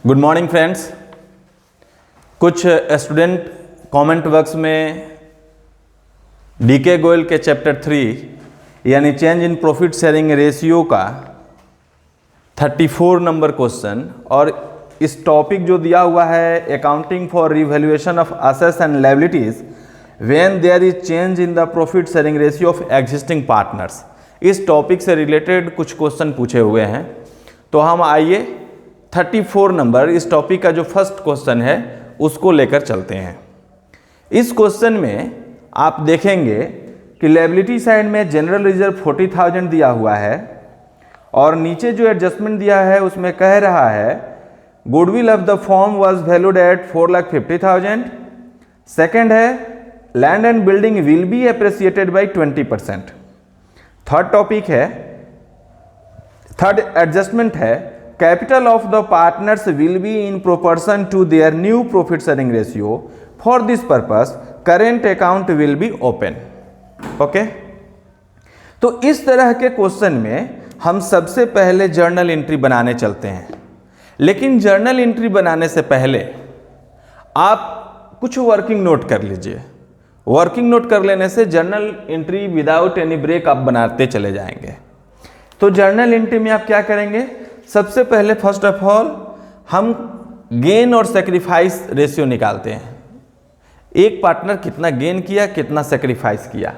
Good morning friends. कुछ student comment box में DK Goyal के चैप्टर 3 यानी change in profit sharing ratio का 34 नंबर क्वेश्चन और इस टॉपिक जो दिया हुआ है accounting for revaluation of assets and liabilities when there is change in the profit sharing ratio of existing partners, इस टॉपिक से रिलेटेड कुछ क्वेश्चन पूछे हुए हैं। तो हम आइए 34 नंबर इस टॉपिक का जो फर्स्ट क्वेश्चन है उसको लेकर चलते हैं। इस क्वेश्चन में आप देखेंगे कि लायबिलिटी साइड में जनरल रिजर्व 40,000 दिया हुआ है और नीचे जो एडजस्टमेंट दिया है उसमें कह रहा है goodwill of the firm was valued at 4,50,000। Second है land and building will be appreciated by 20%। Third topic है, थर्ड एडजस्टमेंट है capital of the partners will be in proportion to their new profit sharing ratio. For this purpose current account will be open. Okay, तो इस तरह के question में हम सबसे पहले जर्नल एंट्री बनाने चलते हैं। लेकिन जर्नल एंट्री बनाने से पहले आप कुछ वर्किंग नोट कर लीजिए। वर्किंग नोट कर लेने से journal entry without any break आप बनाते चले जाएंगे। तो जर्नल एंट्री में आप क्या करेंगे, सबसे पहले फर्स्ट ऑफ ऑल हम गेन और सेक्रीफाइस रेशियो निकालते हैं। एक पार्टनर कितना गेन किया, कितना सेक्रीफाइस किया।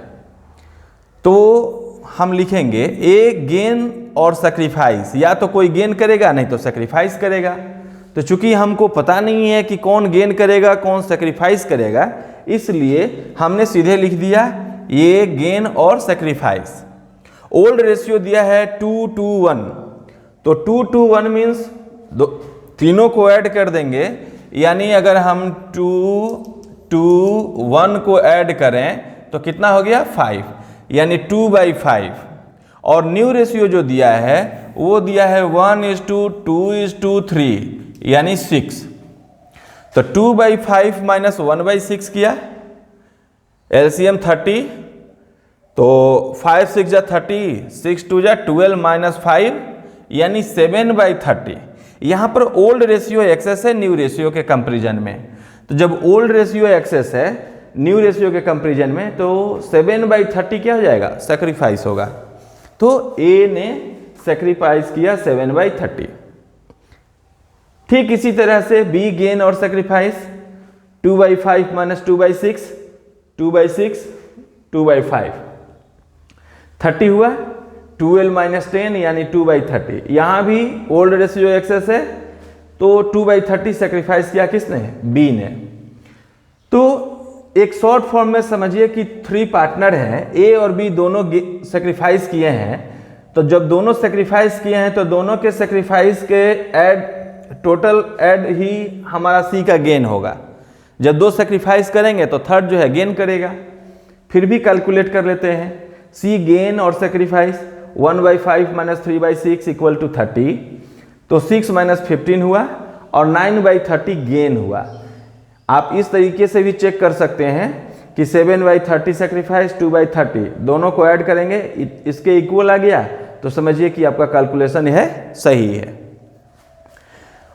तो हम लिखेंगे ए गेन और सेक्रीफाइस, या तो कोई गेन करेगा नहीं तो सेक्रीफाइस करेगा। तो चूंकि हमको पता नहीं है कि कौन गेन करेगा कौन सेक्रीफाइस करेगा, इसलिए हमने सीधे लिख दिया ये गेन और सेक्रीफाइस। ओल्ड रेशियो दिया है 2:1, तो 2:1 मीन्स तीनों को ऐड कर देंगे, यानी अगर हम 2:1 को ऐड करें तो कितना हो गया 5, यानी 2/5। और न्यू रेशियो जो दिया है वो दिया है 1:2:3 यानी 6। तो 2/5 माइनस 1/6 किया, एलसीएम 30, तो 5 6 जा 30, 6 2 जा 12 माइनस 5 यानी 7/30। यहाँ पर ओल्ड रेशियो एक्सेस है न्यू रेशियो के कंपैरिजन में। तो जब ओल्ड रेशियो एक्सेस है न्यू रेशियो के कंपैरिजन में तो 7/30 क्या हो जाएगा, सेक्रीफाइस होगा। तो ए ने सेक्रीफाइस किया 7/30। ठीक इसी तरह से बी गेन और सेक्रीफाइस 2/5 माइनस 2/6, 2/6, 2/5, 30 हुआ। 12 माइनस 10 यानी 2/30। यहां भी ओल्ड रेशियो एक्सेस है तो 2/30 सेक्रीफाइस किया किसने, बी ने। तो एक शॉर्ट फॉर्म में समझिए कि 3 पार्टनर हैं, ए और बी दोनों सेक्रीफाइस किए हैं। तो जब दोनों सेक्रीफाइस किए हैं तो दोनों के सेक्रीफाइस के ऐड टोटल ऐड ही हमारा सी का गेन होगा। जब 2 सेक्रीफाइस करेंगे तो थर्ड जो है गेन करेगा। फिर भी कैलकुलेट कर लेते हैं, सी गेन और सेक्रीफाइस 1/5 माइनस 3/6 इक्वल टू 30। तो 6 माइनस 15 हुआ और 9/30 गेन हुआ। आप इस तरीके से भी चेक कर सकते हैं कि 7/30 सेक्रीफाइस 2/30 दोनों को ऐड करेंगे, इसके इक्वल आ गया तो समझिए कि आपका कैलकुलेशन है सही है।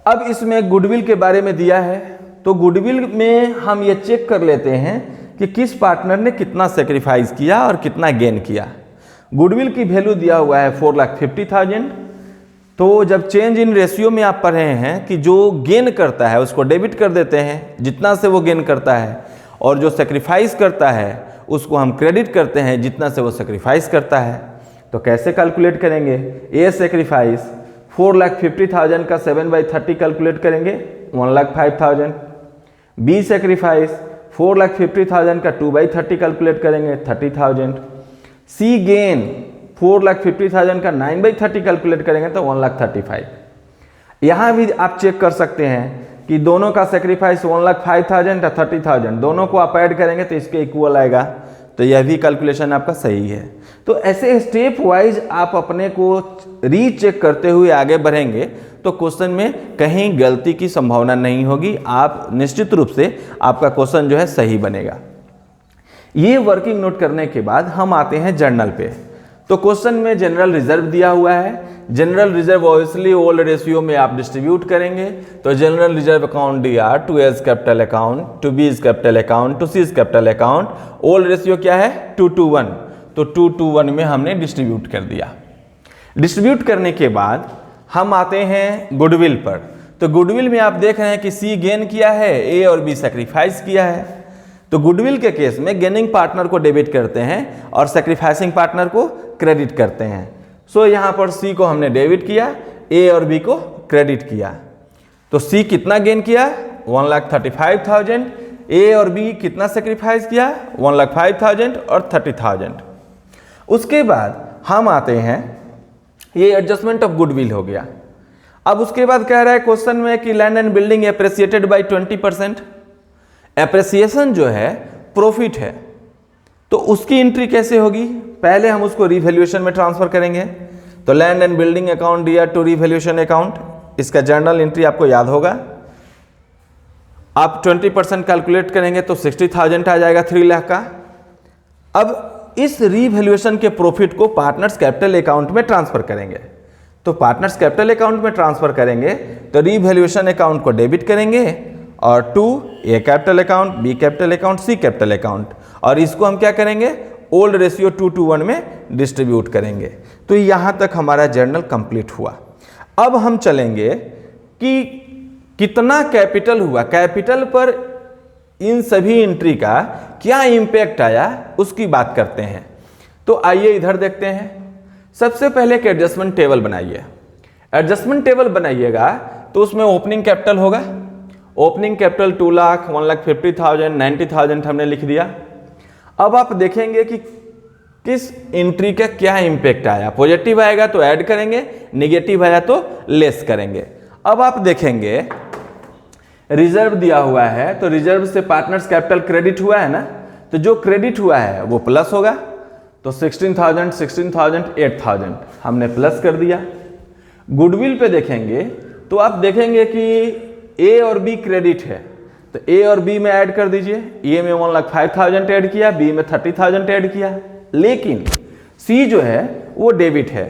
अब इसमें गुडविल के बारे में दिया है, तो गुडविल में हम ये चेक कर लेते हैं कि किस पार्टनर ने कितना सेक्रीफाइस किया और कितना गेन किया। गुडविल की वैल्यू दिया हुआ है 4,50,000। तो जब चेंज इन रेशियो में आप पढ़ रहे हैं कि जो गेन करता है उसको डेबिट कर देते हैं जितना से वो गेन करता है, और जो सेक्रीफाइस करता है उसको हम क्रेडिट करते हैं जितना से वो सेक्रीफाइस करता है। तो कैसे कैलकुलेट करेंगे, ए सेक्रीफाइस 4,50,000 का 7/30 कैलकुलेट करेंगे 1,05,000। बी सेक्रीफाइस 4,50,000 का 2/30 कैलकुलेट करेंगे 30,000। सी गेन 4,50,000 का 9/30 कैलकुलेट करेंगे तो 1,35,000। यहाँ भी आप चेक कर सकते हैं कि दोनों का सेक्रीफाइस 1,05,000 या 30,000, दोनों को आप ऐड करेंगे तो इसके इक्वल आएगा। तो यह भी कैलकुलेशन आपका सही है। तो ऐसे स्टेप वाइज आप अपने को रीचेक करते हुए आगे बढ़ेंगे तो क्वेश्चन में कहीं गलती की संभावना नहीं होगी। आप निश्चित रूप से आपका क्वेश्चन जो है सही बनेगा। ये वर्किंग नोट करने के बाद हम आते हैं जर्नल पे। तो क्वेश्चन में जनरल रिजर्व दिया हुआ है, general reserve obviously old ratio में आप डिस्ट्रीब्यूट करेंगे, तो जनरल रिजर्व अकाउंट दिया to A's capital account, to B is capital account, to C is capital account, old ratio क्या है 2:1, तो 2:1 में हमने डिस्ट्रीब्यूट कर दिया। डिस्ट्रीब्यूट करने के बाद हम आते हैं गुडविल पर। तो गुडविल में आप देख रहे हैं कि सी गेन किया है, ए और बी सेक्रीफाइस किया है। तो गुडविल के केस में गेनिंग पार्टनर को डेबिट करते हैं और सेक्रीफाइसिंग पार्टनर को क्रेडिट करते हैं। सो यहाँ पर सी को हमने डेबिट किया, ए और बी को क्रेडिट किया। तो सी कितना गेन किया 1,35,000, ए और बी कितना सेक्रीफाइस किया 1,05,000 और 30,000। उसके बाद हम आते हैं, ये एडजस्टमेंट ऑफ गुडविल हो गया। अब उसके बाद कह रहा है क्वेश्चन में कि land and building appreciated by 20%। Appreciation जो है प्रॉफिट है, तो उसकी एंट्री कैसे होगी, पहले हम उसको रिवैल्यूएशन में ट्रांसफर करेंगे। तो लैंड एंड बिल्डिंग अकाउंट दिया टू रिवैल्यूएशन अकाउंट, इसका जर्नल एंट्री आपको याद होगा। आप 20% कैलकुलेट करेंगे तो 60,000 आ जाएगा 3 लाख का। अब इस रिवैल्यूएशन के प्रॉफिट को पार्टनर्स कैपिटल अकाउंट में ट्रांसफर करेंगे। तो पार्टनर्स कैपिटल अकाउंट में ट्रांसफर करेंगे तो रिवैल्यूएशन अकाउंट को डेबिट करेंगे और to A capital account, B capital account, C capital account, और इसको हम क्या करेंगे ओल्ड रेशियो 2:1 में डिस्ट्रीब्यूट करेंगे। तो यहाँ तक हमारा जर्नल कंप्लीट हुआ। अब हम चलेंगे कि कितना कैपिटल हुआ, कैपिटल पर इन सभी एंट्री का क्या इंपैक्ट आया उसकी बात करते हैं। तो आइए इधर देखते हैं। सबसे पहले एक एडजस्टमेंट टेबल बनाइए। एडजस्टमेंट टेबल बनाइएगा तो उसमें ओपनिंग कैपिटल होगा। ओपनिंग कैपिटल 2 लाख, 1,50,000, 90,000 हमने लिख दिया। अब आप देखेंगे कि किस एंट्री का क्या इंपैक्ट आया, पॉजिटिव आएगा तो ऐड करेंगे, निगेटिव आया तो लेस करेंगे। अब आप देखेंगे रिजर्व दिया हुआ है, तो रिजर्व से पार्टनर्स कैपिटल क्रेडिट हुआ है ना, तो जो क्रेडिट हुआ है वो प्लस होगा। तो 16,000, 16,000, 8,000 हमने प्लस कर दिया। गुडविल पे देखेंगे तो आप देखेंगे कि ए और बी क्रेडिट है, तो ए और बी में ऐड कर दीजिए। ए में 1,05,000 ऐड किया, बी में 30,000 ऐड किया। लेकिन सी जो है वो डेबिट है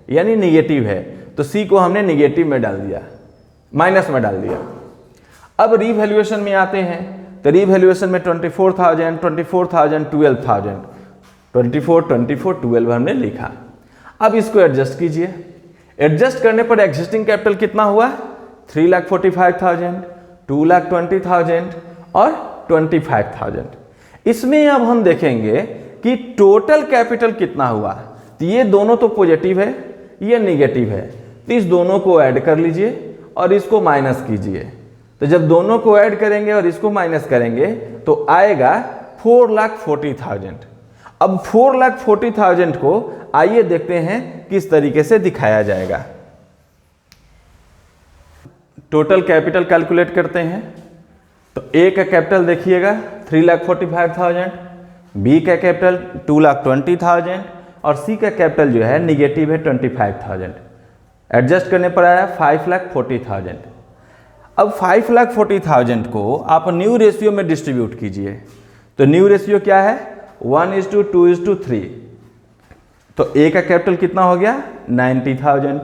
यानी निगेटिव है, तो सी को हमने निगेटिव में डाल दिया, माइनस में डाल दिया। अब रिवैल्यूएशन में आते हैं, तो रिवैल्यूएशन में 24,000, 24,000, 12,000, 24, 24, 12 हमने लिखा। अब इसको एडजस्ट कीजिए। एडजस्ट करने पर एग्जिस्टिंग कैपिटल कितना हुआ 3,45,000, 2,20,000 और 25,000। इसमें अब हम देखेंगे कि टोटल कैपिटल कितना हुआ। तो ये दोनों तो पॉजिटिव है, ये निगेटिव है, तो इस दोनों को ऐड कर लीजिए और इसको माइनस कीजिए। तो जब दोनों को ऐड करेंगे और इसको माइनस करेंगे तो आएगा 4,40,000। अब 4,40,000 को आइए देखते हैं किस तरीके से दिखाया जाएगा। टोटल कैपिटल कैलकुलेट करते हैं। तो ए का कैपिटल देखिएगा 3,45,000, बी का कैपिटल 2,20,000 और सी का कैपिटल जो है निगेटिव है 25,000। एडजस्ट करने पर आया 5,40,000। अब 5,40,000 को आप न्यू रेशियो में डिस्ट्रीब्यूट कीजिए। तो न्यू रेशियो क्या है 1:2:3। तो ए का कैपिटल कितना हो गया 90,000,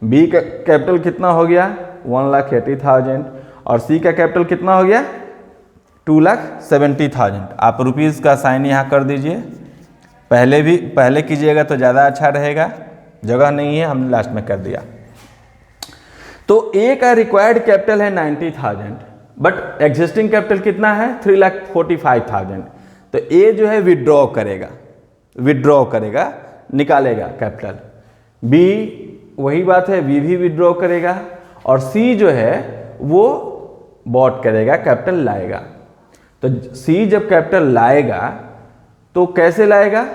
बी का कैपिटल कितना हो गया 1,80,000 और सी का कैपिटल कितना हो गया 2,70,000। आप रुपीज़ का साइन यहाँ कर दीजिए, पहले कीजिएगा तो ज़्यादा अच्छा रहेगा, जगह नहीं है हमने लास्ट में कर दिया। तो ए का रिक्वायर्ड कैपिटल है 90,000 बट एग्जिस्टिंग कैपिटल कितना है 3,45,000। तो ए जो है विड्रॉ करेगा निकालेगा कैपिटल, बी वही बात है बी भी विड्रॉ करेगा और सी जो है वो बॉट करेगा, कैपिटल लाएगा। तो सी जब कैपिटल लाएगा तो कैसे लाएगा,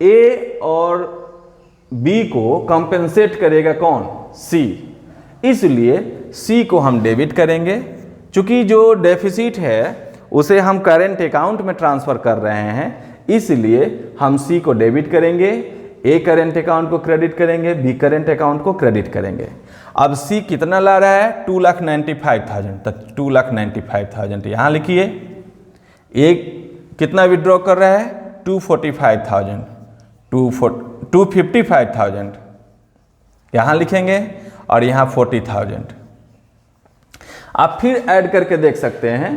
ए और बी को कंपेंसेट करेगा कौन सी, इसलिए सी को हम डेबिट करेंगे। चूंकि जो डेफिसिट है उसे हम करेंट अकाउंट में ट्रांसफर कर रहे हैं, इसलिए हम सी को डेबिट करेंगे, ए करेंट अकाउंट को क्रेडिट करेंगे, बी करेंट अकाउंट को क्रेडिट करेंगे। अब सी कितना ला रहा है 2,95,000, तो 2,95,000 यहाँ लिखिए। ए कितना विड्रॉ कर रहा है 245,000, 255,000 यहाँ लिखेंगे और यहाँ 40,000। आप फिर ऐड करके देख सकते हैं,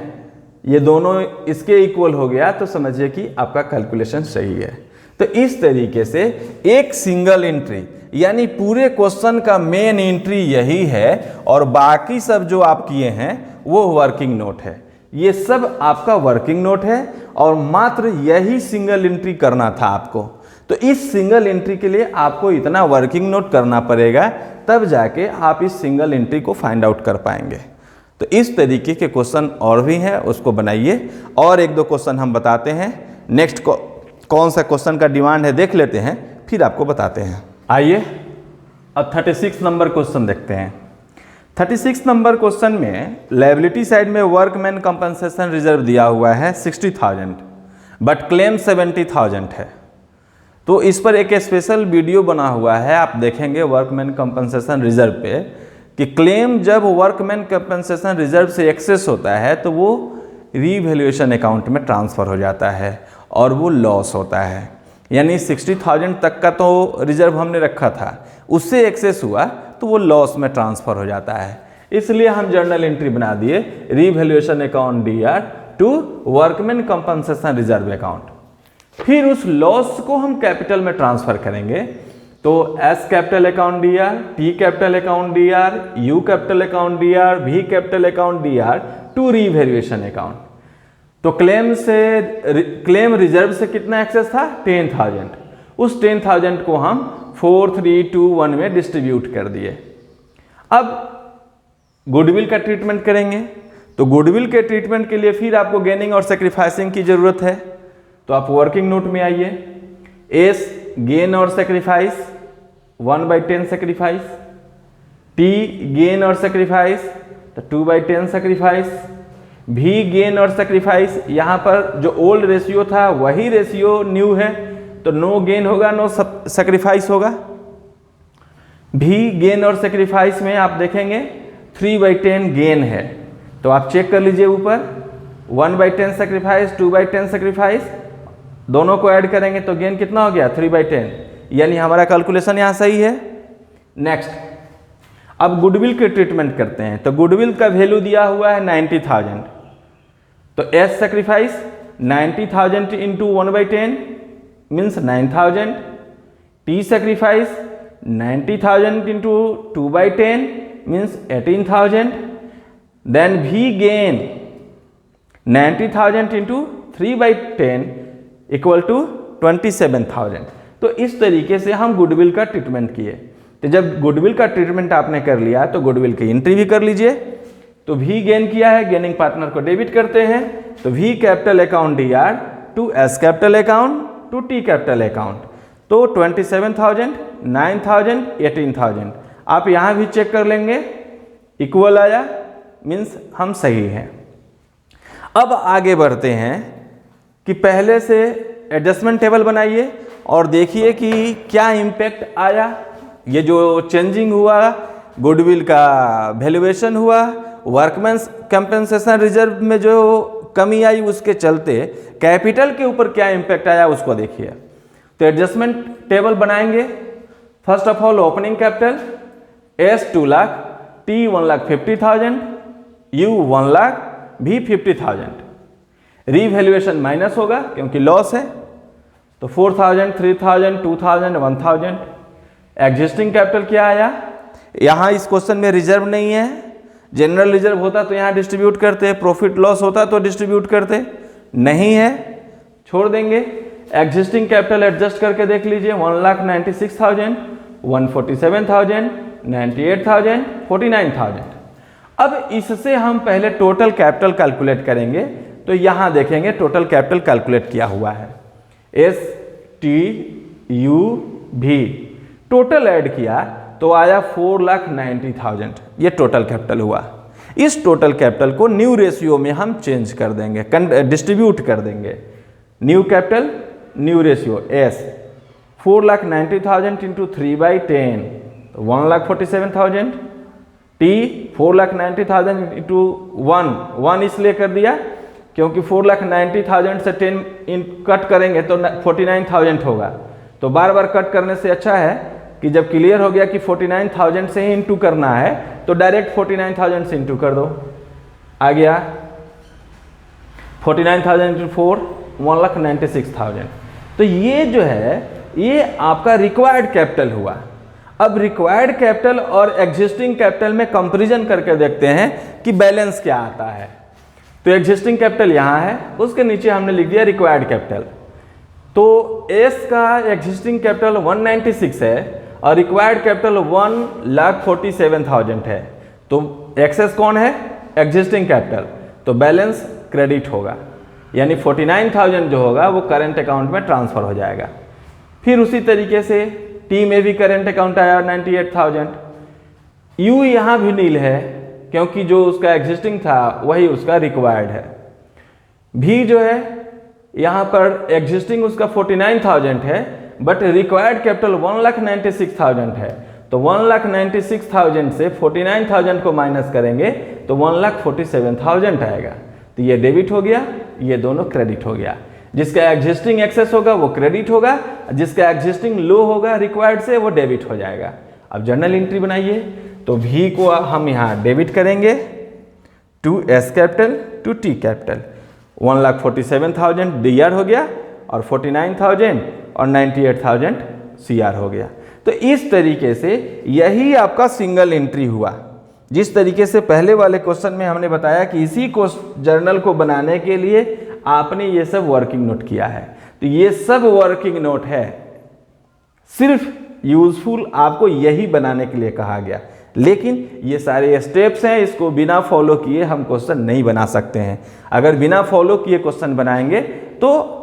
ये दोनों इसके इक्वल हो गया तो समझिए कि आपका कैलकुलेशन सही है। तो इस तरीके से एक सिंगल एंट्री यानी पूरे क्वेश्चन का मेन एंट्री यही है और बाकी सब जो आप किए हैं वो वर्किंग नोट है। ये सब आपका वर्किंग नोट है और मात्र यही सिंगल एंट्री करना था आपको। तो इस सिंगल एंट्री के लिए आपको इतना वर्किंग नोट करना पड़ेगा, तब जाके आप इस सिंगल एंट्री को फाइंड आउट कर पाएंगे। तो इस तरीके के क्वेश्चन और भी हैं, उसको बनाइए और एक दो क्वेश्चन हम बताते हैं। नेक्स्ट कौन सा क्वेश्चन का डिमांड है देख लेते हैं, फिर आपको बताते हैं। आइए अब 36 नंबर क्वेश्चन देखते हैं। 36 नंबर क्वेश्चन में लायबिलिटी साइड में वर्कमैन कंपनसेशन रिजर्व दिया हुआ है 60,000 बट क्लेम 70,000 है। तो इस पर एक स्पेशल वीडियो बना हुआ है, आप देखेंगे वर्कमैन कंपनसेशन रिजर्व पे कि क्लेम जब वर्कमैन कंपनसेशन रिजर्व से एक्सेस होता है तो वो रीवैल्यूएशन अकाउंट में ट्रांसफ़र हो जाता है और वो लॉस होता है। यानी 60,000 तक का तो रिजर्व हमने रखा था, उससे एक्सेस हुआ तो वो लॉस में ट्रांसफ़र हो जाता है। इसलिए हम जर्नल एंट्री बना दिए revaluation account DR to workman compensation reserve account. फिर उस लॉस को हम कैपिटल में ट्रांसफ़र करेंगे। तो S capital account DR, T capital account DR, U capital account DR, V capital account DR to revaluation account. तो क्लेम रिजर्व से कितना एक्सेस था 10,000। उस 10,000 को हम 4, 3, 2, 1 में डिस्ट्रीब्यूट कर दिए। अब गुडविल का ट्रीटमेंट करेंगे। तो गुडविल के ट्रीटमेंट के लिए फिर आपको गेनिंग और सेक्रीफाइसिंग की जरूरत है। तो आप वर्किंग नोट में आइए। एस गेन और सेक्रीफाइस 1/10 सेक्रीफाइस, T गेन और सेक्रीफाइस तो 2/10 सेक्रीफाइस, भी गेन और सेक्रीफाइस यहाँ पर जो ओल्ड रेशियो था वही रेशियो न्यू है तो नो गेन होगा नो सेक्रीफाइस होगा। भी गेन और सेक्रीफाइस में आप देखेंगे 3/10 गेन है तो आप चेक कर लीजिए ऊपर 1/10 सेक्रीफाइस 2/10 सेक्रीफाइस दोनों को ऐड करेंगे तो गेन कितना हो गया 3/10, यानी हमारा कैलकुलेशन यहाँ सही है। नेक्स्ट अब गुडविल के ट्रीटमेंट करते हैं। तो गुडविल का वैल्यू दिया हुआ है 90,000 तो S sacrifice 90,000 into 1/10 means 9,000, T sacrifice 90,000 into 2/10 means 18,000, then V gain 90,000 into 3/10 equal to 27,000। तो इस तरीके से हम गुडविल का ट्रीटमेंट किए। तो जब गुडविल का ट्रीटमेंट आपने कर लिया तो गुडविल की एंट्री भी कर लीजिए। तो V गेन किया है, गेनिंग पार्टनर को डेबिट करते हैं। तो V capital account DR to S capital account to T capital account तो 27,000, 9,000, 18,000 आप यहाँ भी चेक कर लेंगे इक्वल आया मीन्स हम सही हैं। अब आगे बढ़ते हैं कि पहले से एडजस्टमेंट टेबल बनाइए और देखिए कि क्या इम्पैक्ट आया। ये जो चेंजिंग हुआ, गुडविल का वैल्यूएशन हुआ, वर्कमैन कंपनसेशन रिजर्व में जो कमी आई उसके चलते कैपिटल के ऊपर क्या इम्पैक्ट आया उसको देखिए। तो एडजस्टमेंट टेबल बनाएंगे। First of all opening capital S 2 lakh, T 1,50,000, U 1 lakh, V 50,000। Revaluation minus होगा क्योंकि लॉस है तो 4,000, 3,000, 2,000, 1,000। एग्जिस्टिंग कैपिटल क्या आया, यहाँ इस क्वेश्चन में रिजर्व नहीं है। जनरल रिजर्व होता तो यहाँ डिस्ट्रीब्यूट करते, प्रॉफिट लॉस होता तो डिस्ट्रीब्यूट करते, नहीं है छोड़ देंगे। एग्जिस्टिंग कैपिटल एडजस्ट करके देख लीजिए 1,96,000, 147,000, 98,000, 49,000। अब इससे हम पहले टोटल कैपिटल कैलकुलेट करेंगे। तो यहाँ देखेंगे टोटल कैपिटल कैलकुलेट किया हुआ है S T U V, total add किया तो आया 4,90,000। ये टोटल कैपिटल हुआ। इस टोटल कैपिटल को न्यू रेशियो में हम चेंज कर देंगे, डिस्ट्रीब्यूट कर देंगे। New capital new ratio S 4,90,000 into 3/10 1,47,000, T 4,90,000 into 1 इसलिए कर दिया क्योंकि 4,90,000 से 10 कट करेंगे तो 49,000 होगा। तो बार बार कट करने से अच्छा है कि जब क्लियर हो गया कि 49,000 से ही इंटू करना है तो डायरेक्ट 49,000 से इंटू कर दो। आ गया 49,000 इंटू 4 1,96,000। तो ये जो है ये आपका रिक्वायर्ड कैपिटल हुआ। अब रिक्वायर्ड कैपिटल और एग्जिस्टिंग कैपिटल में कंपैरिजन करके देखते हैं कि बैलेंस क्या आता है। तो एग्जिस्टिंग कैपिटल यहाँ है, उसके नीचे हमने लिख दिया रिक्वायर्ड कैपिटल। तो एस का एग्जिस्टिंग कैपिटल 196 है और रिक्वायर्ड कैपिटल 1,47,000 है। तो एक्सेस कौन है? Existing capital. तो बैलेंस क्रेडिट होगा, यानी 49,000 जो होगा वो करेंट अकाउंट में ट्रांसफर हो जाएगा। फिर उसी तरीके से टी में भी करेंट अकाउंट आया 98,000। यू यहाँ भी नील है क्योंकि जो उसका एग्जिस्टिंग था वही उसका रिक्वायर्ड है। भी जो है यहाँ पर एग्जिस्टिंग उसका 49,000 है बट रिक्वायर्ड कैपिटल 1,96,000 है। तो 1,96,000 से 49,000 को माइनस करेंगे तो 1,47,000 आएगा। तो ये डेबिट हो गया, ये दोनों क्रेडिट हो गया। जिसका एग्जिस्टिंग एक्सेस होगा वो क्रेडिट होगा, जिसका एग्जिस्टिंग लो होगा रिक्वायर्ड से वो डेबिट हो जाएगा। अब जर्नल एंट्री बनाइए। तो भी को हम यहाँ डेबिट करेंगे to S capital to T capital. 1,47,000 D R हो गया और 49,000 और 98,000 सी आर हो गया। तो इस तरीके से यही आपका सिंगल एंट्री हुआ। जिस तरीके से पहले वाले क्वेश्चन में हमने बताया कि इसी को जर्नल को बनाने के लिए आपने ये सब वर्किंग नोट किया है। तो ये सब वर्किंग नोट है, सिर्फ यूजफुल आपको यही बनाने के लिए कहा गया। लेकिन ये सारे स्टेप्स हैं, इसको बिना फॉलो किए हम क्वेश्चन नहीं बना सकते हैं। अगर बिना फॉलो किए क्वेश्चन बनाएंगे तो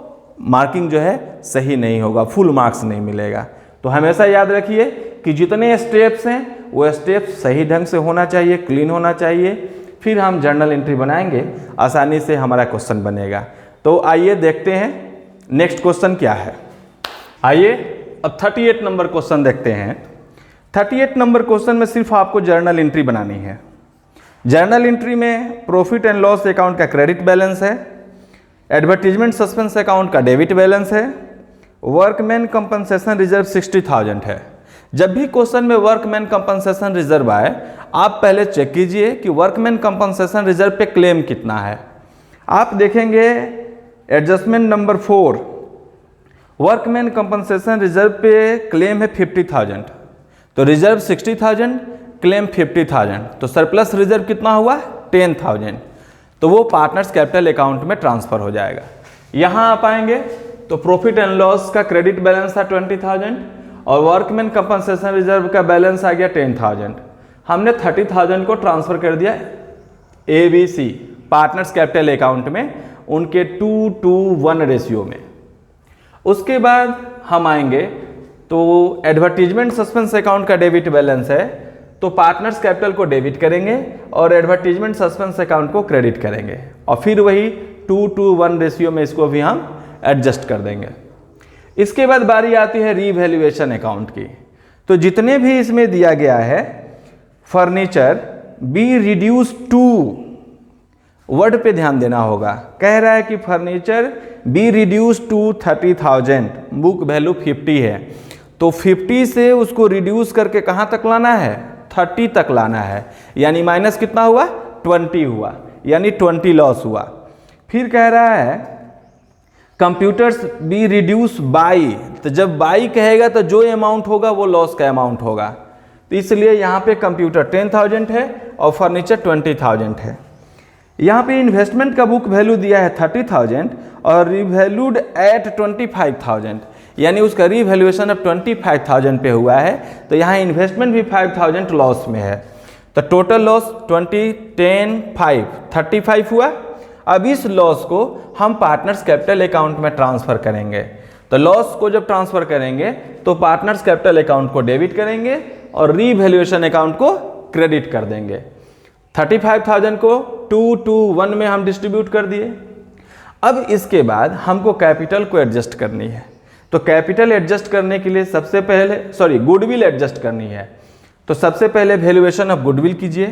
मार्किंग जो है सही नहीं होगा, फुल मार्क्स नहीं मिलेगा। तो हमेशा याद रखिए कि जितने स्टेप्स हैं वो स्टेप सही ढंग से होना चाहिए, क्लीन होना चाहिए, फिर हम जर्नल एंट्री बनाएंगे, आसानी से हमारा क्वेश्चन बनेगा। तो आइए देखते हैं नेक्स्ट क्वेश्चन क्या है। आइए अब 38 नंबर क्वेश्चन देखते हैं। 38 नंबर क्वेश्चन में सिर्फ आपको जर्नल एंट्री बनानी है। जर्नल एंट्री में प्रॉफिट एंड लॉस अकाउंट का क्रेडिट बैलेंस है, एडवर्टीजमेंट सस्पेंस अकाउंट का डेबिट बैलेंस है, वर्कमैन कंपनसेशन रिजर्व 60,000 है। जब भी क्वेश्चन में वर्कमैन कंपनसेशन रिजर्व आए आप पहले चेक कीजिए कि वर्कमैन कंपनसेशन रिजर्व पे क्लेम कितना है। आप देखेंगे adjustment number 4 workman compensation reserve पे क्लेम है 50,000। तो रिजर्व 60,000, क्लेम 50,000, तो सरप्लस रिजर्व कितना हुआ? 10,000। तो वो पार्टनर्स कैपिटल अकाउंट में ट्रांसफर हो जाएगा। यहाँ आप आएंगे तो प्रॉफिट एंड लॉस का क्रेडिट बैलेंस था 20,000 और वर्कमैन कंपनसेशन रिजर्व का बैलेंस आ गया 10,000। हमने 30,000 को ट्रांसफर कर दिया ABC पार्टनर्स कैपिटल अकाउंट में, उनके 2:1 रेशियो में। उसके बाद हम आएंगे तो एडवर्टीजमेंट सस्पेंस अकाउंट का डेबिट बैलेंस है, तो पार्टनर्स कैपिटल को डेबिट करेंगे और एडवर्टीजमेंट सस्पेंस अकाउंट को क्रेडिट करेंगे और फिर वही 2:1 रेशियो में इसको भी हम एडजस्ट कर देंगे। इसके बाद बारी आती है रीवैल्यूएशन अकाउंट की। तो जितने भी इसमें दिया गया है furniture be reduce to, word पे ध्यान देना होगा। कह रहा है कि furniture be reduce to 30,000, book value 50 है, तो 50 से उसको रिड्यूस करके कहाँ तक लाना है? 30 तक लाना है, यानी माइनस कितना हुआ? 20 हुआ, यानी 20 लॉस हुआ। फिर कह रहा है कंप्यूटर्स बी रिड्यूस बाई, तो जब बाई कहेगा तो जो अमाउंट होगा वो लॉस का अमाउंट होगा, तो इसलिए यहाँ पे कंप्यूटर 10,000 है और फर्नीचर 20,000 है। यहाँ पे इन्वेस्टमेंट का बुक वैल्यू दिया है 30,000 और रिवैल्यूड एट 25,000, यानी उसका रिवैल्यूएशन अब 25,000 पे हुआ है, तो यहाँ इन्वेस्टमेंट भी 5,000 लॉस में है। तो टोटल लॉस 20, 10, 5, 35 हुआ। अब इस लॉस को हम पार्टनर्स कैपिटल अकाउंट में ट्रांसफर करेंगे। तो लॉस को जब ट्रांसफर करेंगे तो पार्टनर्स कैपिटल अकाउंट को डेबिट करेंगे और रीवैल्यूएशन अकाउंट को क्रेडिट कर देंगे। 35,000 को 2:1 में हम डिस्ट्रीब्यूट कर दिए। अब इसके बाद हमको कैपिटल को एडजस्ट करनी है। तो कैपिटल एडजस्ट करने के लिए सबसे पहले गुडविल एडजस्ट करनी है। तो सबसे पहले वैल्यूएशन ऑफ गुडविल कीजिए।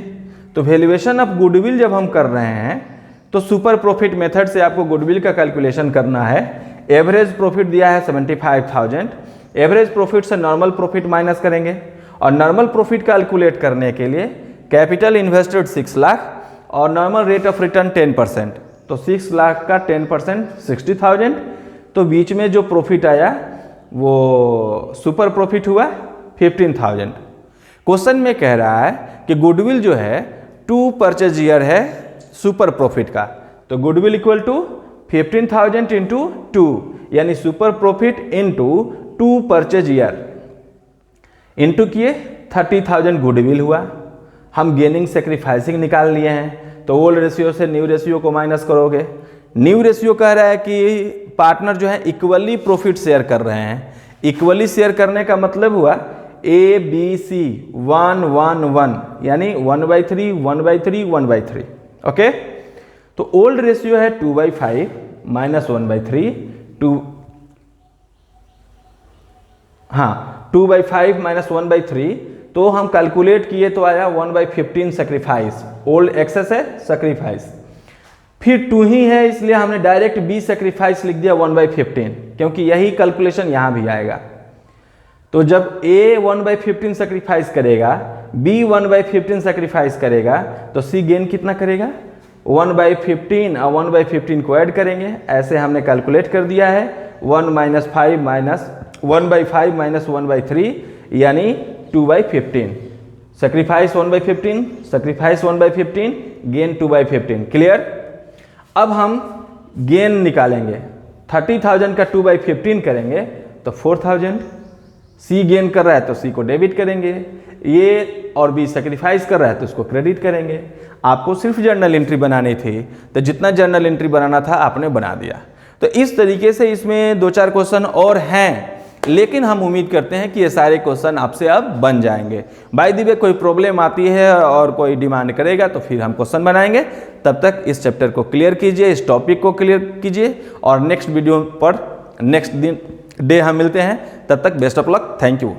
तो वैल्यूएशन ऑफ गुडविल जब हम कर रहे हैं तो सुपर प्रॉफिट मेथड से आपको गुडविल का कैलकुलेशन करना है। एवरेज प्रॉफिट दिया है 75,000, एवरेज प्रॉफिट से नॉर्मल प्रॉफिट माइनस करेंगे और नॉर्मल प्रॉफिट कैलकुलेट करने के लिए कैपिटल इन्वेस्टेड 6 लाख और नॉर्मल रेट ऑफ रिटर्न 10%, तो 6 लाख का 10% 60,000, तो बीच में जो प्रॉफिट आया वो सुपर प्रॉफिट हुआ 15,000। क्वेश्चन में कह रहा है कि गुडविल जो है 2 परचेज ईयर है सुपर प्रॉफिट का, तो गुडविल इक्वल टू 15,000 इंटू 2 यानी super profit into 2 purchase year into किए 30,000 गुडविल हुआ। हम गेनिंग सेक्रीफाइसिंग निकाल लिए हैं, तो ओल्ड रेशियो से न्यू रेशियो को माइनस करोगे। न्यू रेशियो कह रहा है कि पार्टनर जो है इक्वली प्रॉफिट शेयर कर रहे हैं। इक्वली शेयर करने का मतलब हुआ ए बी सी 1-1-1 यानी 1/3 1/3 1/3। ओके, तो ओल्ड रेशियो है 2/5 माइनस 1/3 2/5 माइनस 1/3, तो हम कैलकुलेट किए तो आया 1/15 सेक्रीफाइस। ओल्ड एक्सेस है सेक्रीफाइस, फिर 2 ही है इसलिए हमने डायरेक्ट बी सेक्रीफाइस लिख दिया 1/15, क्योंकि यही कैलकुलेशन यहाँ भी आएगा। तो जब ए 1/15 सेक्रीफाइस करेगा, बी 1/15 सेक्रीफाइस करेगा, तो सी गेन कितना करेगा 1/15 और 1/15 को ऐड करेंगे। ऐसे हमने कैलकुलेट कर दिया है 1/5 माइनस 1/3 यानी 2/15। Sacrifice 1/15, sacrifice 1/15, gain 2/15। क्लियर। अब हम गेन निकालेंगे, 30,000 का 2/15 करेंगे तो 4,000। सी गेन कर रहा है तो सी को डेबिट करेंगे, ये और बी सेक्रीफाइस कर रहा है तो उसको क्रेडिट करेंगे। आपको सिर्फ जर्नल एंट्री बनानी थी, तो जितना जर्नल एंट्री बनाना था आपने बना दिया। तो इस तरीके से इसमें 2-4 क्वेश्चन और हैं, लेकिन हम उम्मीद करते हैं कि ये सारे क्वेश्चन आपसे अब बन जाएंगे। बाय द वे कोई प्रॉब्लम आती है और कोई डिमांड करेगा तो फिर हम क्वेश्चन बनाएंगे। तब तक इस चैप्टर को क्लियर कीजिए, इस टॉपिक को क्लियर कीजिए और नेक्स्ट वीडियो पर नेक्स्ट डे हम मिलते हैं। तब तक best of luck, thank you.